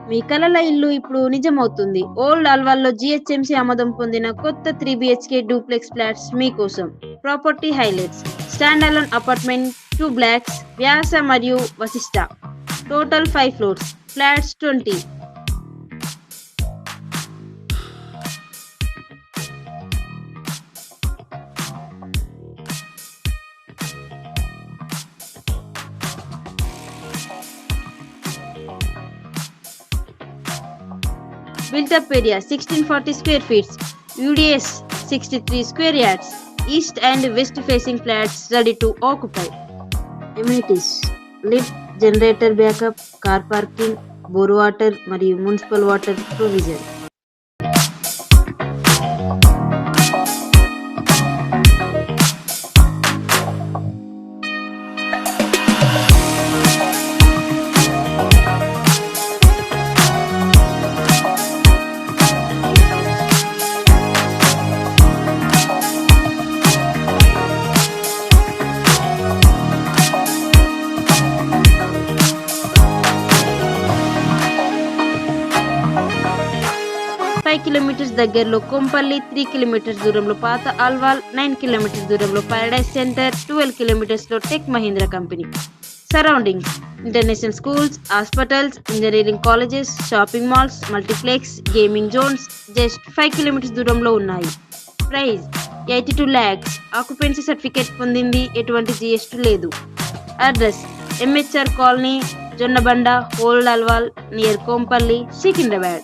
మీ కలల ఇల్లు ఇప్పుడు నిజమవుతుంది. ఓల్డ్ అల్వాల్లో జీహెచ్ఎంసీ ఆమోదం పొందిన కొత్త 3 BHK డూప్లెక్స్ ఫ్లాట్స్ మీకోసం. Property highlights: standalone apartment, 2 blocks, Vyasa మరియు Vasishta. Total 5 floors. Flats 20. Built-up area 1640 square feet, UDS 63 square yards, east and west facing flats ready to occupy. Amenities: lift, generator backup, car parking, bore water మరియు municipal water provision. 5 kilometers దగ్గరలో Kompally, 3 kilometers దూరంలో పాత Alwal, 9 kilometers దూరంలో paradise centre, 12 kilometers లో tech Mahindra company. Surroundings: international schools, hospitals, engineering colleges, shopping malls, multiplex, gaming zones just 5 kilometers దూరంలో ఉన్నాయి. Price 82 lakhs. Occupancy certificate పొందింది, ఎటువంటి జిఎస్టీ లేదు. Address: MHR colony, Jonnabanda, old Alwal, near Kompally, Secunderabad.